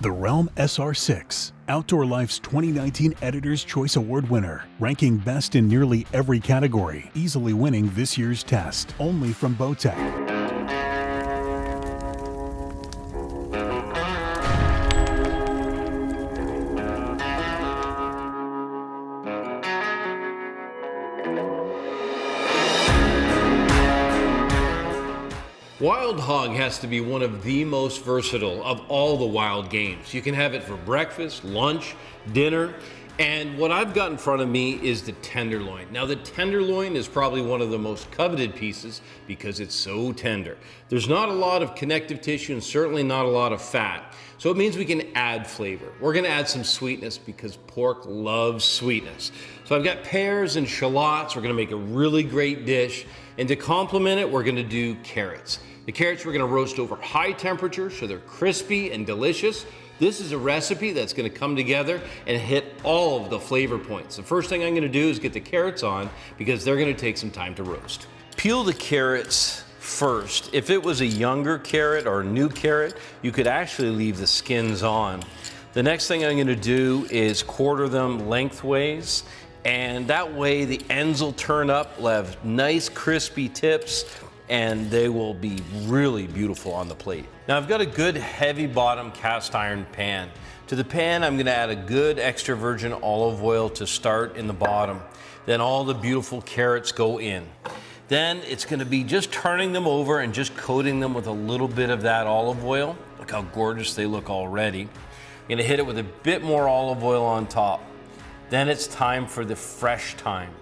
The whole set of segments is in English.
The Realm SR6, Outdoor Life's 2019 Editor's Choice Award winner, ranking best in nearly every category, easily winning this year's test, only from Bowtech. Wild hog has to be one of the most versatile of all the wild games. You can have it for breakfast, lunch, dinner, and what I've got in front of me is the tenderloin. Now the tenderloin is probably one of the most coveted pieces because it's so tender. There's not a lot of connective tissue and certainly not a lot of fat. So it means we can add flavor. We're gonna add some sweetness because pork loves sweetness. So I've got pears and shallots. We're gonna make a really great dish. And to complement it, we're gonna do carrots. The carrots we're gonna roast over high temperature so they're crispy and delicious. This is a recipe that's gonna come together and hit all of the flavor points. The first thing I'm gonna do is get the carrots on because they're gonna take some time to roast. Peel the carrots first. If it was a younger carrot or a new carrot, you could actually leave the skins on. The next thing I'm gonna do is quarter them lengthways, and that way the ends will turn up, will have nice crispy tips, and they will be really beautiful on the plate. Now I've got a good heavy bottom cast iron pan. To the pan, I'm gonna add a good extra virgin olive oil to start in the bottom. Then all the beautiful carrots go in. Then it's gonna be just turning them over and just coating them with a little bit of that olive oil. Look how gorgeous they look already. I'm gonna hit it with a bit more olive oil on top. Then it's time for the fresh thyme.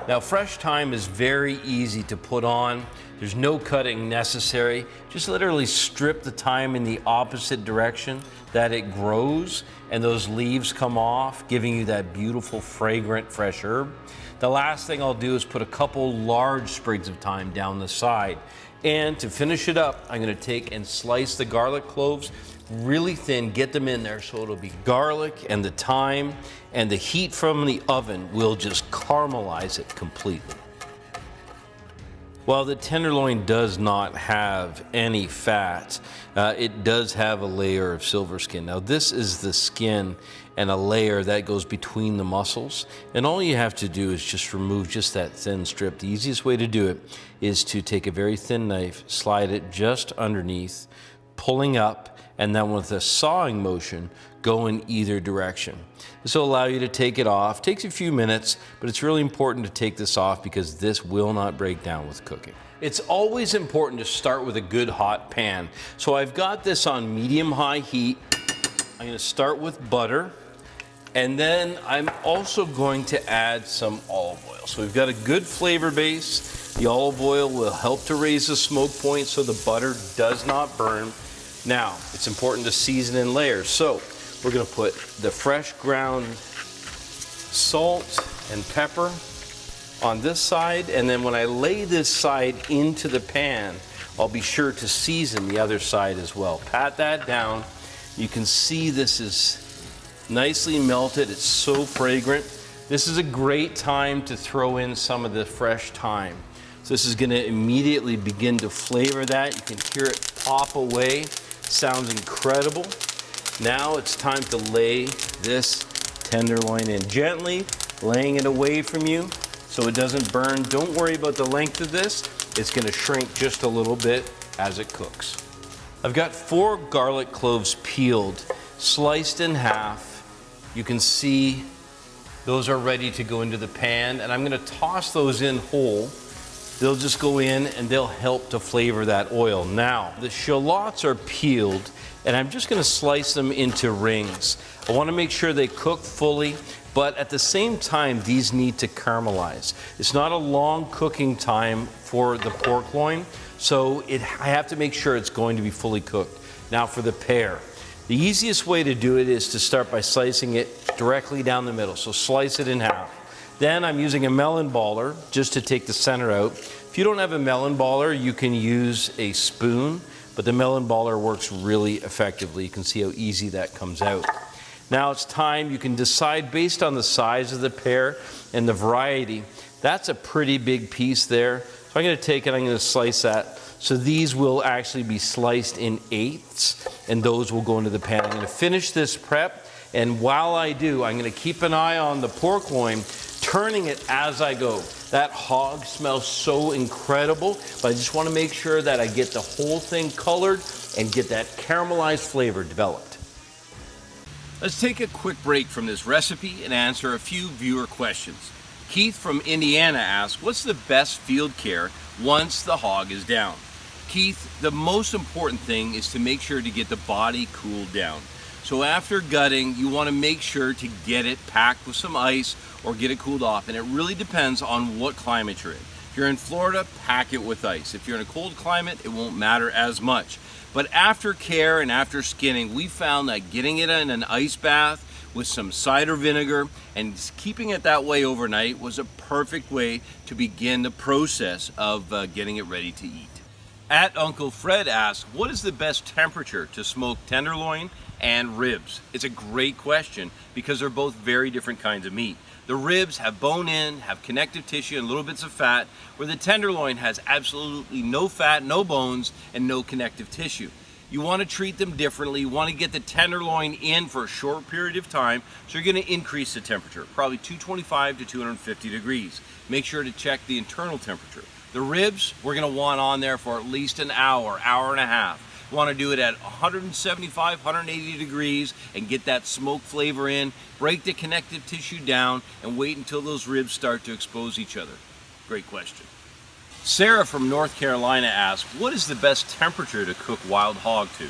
Now fresh thyme is very easy to put on. There's no cutting necessary. Just literally strip the thyme in the opposite direction that it grows and those leaves come off, giving you that beautiful fragrant fresh herb. The last thing I'll do is put a couple large sprigs of thyme down the side. And to finish it up, I'm gonna take and slice the garlic cloves really thin, get them in there so it'll be garlic and the thyme, and the heat from the oven will just caramelize it completely. While the tenderloin does not have any fat, it does have a layer of silver skin. Now this is the skin and a layer that goes between the muscles, and all you have to do is just remove just that thin strip. The easiest way to do it is to take a very thin knife, slide it just underneath, pulling up, and then with a sawing motion, go in either direction. This will allow you to take it off. Takes a few minutes, but it's really important to take this off because this will not break down with cooking. It's always important to start with a good hot pan. So I've got this on medium-high heat. I'm gonna start with butter, and then I'm also going to add some olive oil. So we've got a good flavor base. The olive oil will help to raise the smoke point so the butter does not burn. Now, it's important to season in layers. So we're gonna put the fresh ground salt and pepper on this side, and then when I lay this side into the pan, I'll be sure to season the other side as well. Pat that down. You can see this is nicely melted. It's so fragrant. This is a great time to throw in some of the fresh thyme. So this is gonna immediately begin to flavor that. You can hear it pop away. Sounds incredible. Now it's time to lay this tenderloin in gently, laying it away from you so it doesn't burn. Don't worry about the length of this. It's gonna shrink just a little bit as it cooks. I've got 4 garlic cloves peeled, sliced in half. You can see those are ready to go into the pan, and I'm gonna toss those in whole. They'll just go in and they'll help to flavor that oil. Now, the shallots are peeled, and I'm just gonna slice them into rings. I wanna make sure they cook fully, but at the same time, these need to caramelize. It's not a long cooking time for the pork loin, so I have to make sure it's going to be fully cooked. Now for the pear. The easiest way to do it is to start by slicing it directly down the middle. So slice it in half. Then I'm using a melon baller just to take the center out. If you don't have a melon baller, you can use a spoon, but the melon baller works really effectively. You can see how easy that comes out. Now it's time, you can decide based on the size of the pear and the variety. That's a pretty big piece there. So I'm gonna take it, I'm gonna slice that So these will actually be sliced in eighths, and those will go into the pan. I'm going to finish this prep, and while I do, I'm going to keep an eye on the pork loin, turning it as I go. That hog smells so incredible, but I just want to make sure that I get the whole thing colored and get that caramelized flavor developed. Let's take a quick break from this recipe and answer a few viewer questions. Keith from Indiana asks, what's the best field care once the hog is down? Keith, the most important thing is to make sure to get the body cooled down. So after gutting, you want to make sure to get it packed with some ice or get it cooled off, and it really depends on what climate you're in. If you're in Florida, pack it with ice. If you're in a cold climate, it won't matter as much. But after care and after skinning, we found that getting it in an ice bath with some cider vinegar and keeping it that way overnight was a perfect way to begin the process of getting it ready to eat. At Uncle Fred asks, what is the best temperature to smoke tenderloin and ribs? It's a great question because they're both very different kinds of meat. The ribs have bone in, have connective tissue and little bits of fat, where the tenderloin has absolutely no fat, no bones, and no connective tissue. You want to treat them differently. You want to get the tenderloin in for a short period of time, so you're going to increase the temperature, probably 225 to 250 degrees. Make sure to check the internal temperature. The ribs, we're going to want on there for at least an hour, hour and a half. You want to do it at 175, 180 degrees and get that smoke flavor in, break the connective tissue down, and wait until those ribs start to expose each other. Great question. Sarah from North Carolina asks, what is the best temperature to cook wild hog to?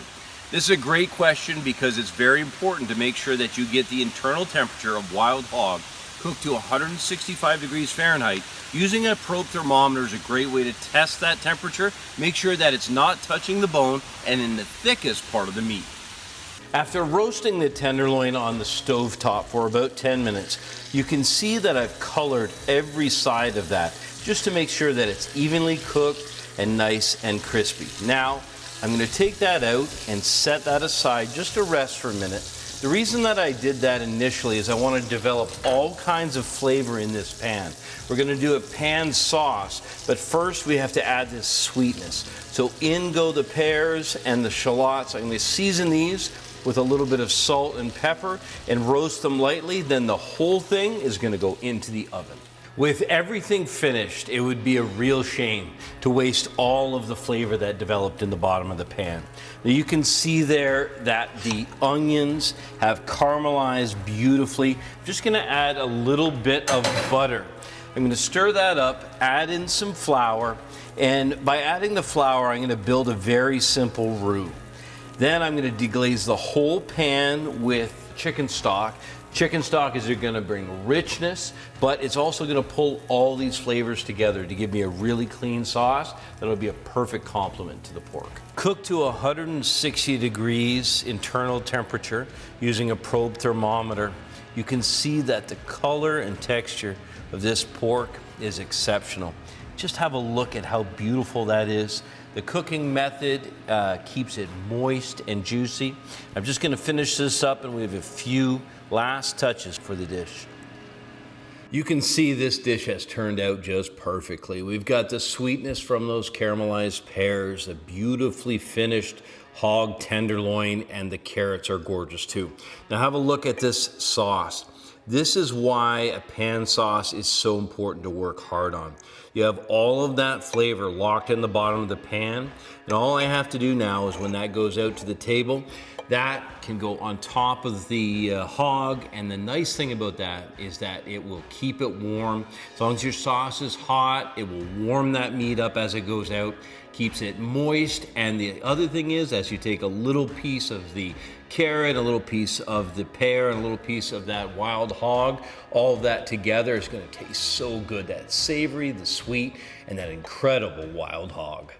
This is a great question because it's very important to make sure that you get the internal temperature of wild hog cooked to 165 degrees Fahrenheit. Using a probe thermometer is a great way to test that temperature. Make sure that it's not touching the bone and in the thickest part of the meat. After roasting the tenderloin on the stove top for about 10 minutes, you can see that I've colored every side of that just to make sure that it's evenly cooked and nice and crispy. Now, I'm going to take that out and set that aside just to rest for a minute. The reason that I did that initially is I want to develop all kinds of flavor in this pan. We're going to do a pan sauce, but first we have to add this sweetness. So in go the pears and the shallots. I'm going to season these with a little bit of salt and pepper and roast them lightly. Then the whole thing is going to go into the oven. With everything finished, it would be a real shame to waste all of the flavor that developed in the bottom of the pan. Now you can see there that the onions have caramelized beautifully. I'm just going to add a little bit of butter. I'm going to stir that up, add in some flour, and by adding the flour, I'm going to build a very simple roux. Then I'm going to deglaze the whole pan with chicken stock. Chicken stock is going to bring richness, but it's also going to pull all these flavors together to give me a really clean sauce that'll be a perfect complement to the pork. Cook to 160 degrees internal temperature using a probe thermometer. You can see that the color and texture of this pork is exceptional. Just have a look at how beautiful that is. The cooking method keeps it moist and juicy. I'm just going to finish this up and we have a few last touches for the dish. You can see this dish has turned out just perfectly. We've got the sweetness from those caramelized pears, a beautifully finished hog tenderloin, and the carrots are gorgeous too. Now have a look at this sauce. This is why a pan sauce is so important to work hard on. You have all of that flavor locked in the bottom of the pan, and all I have to do now is when that goes out to the table, that can go on top of the hog, and the nice thing about that is that it will keep it warm. As long as your sauce is hot, it will warm that meat up as it goes out, keeps it moist, and the other thing is, as you take a little piece of the carrot, a little piece of the pear, and a little piece of that wild hog, all of that together is going to taste so good. That savory, the sweet, and that incredible wild hog.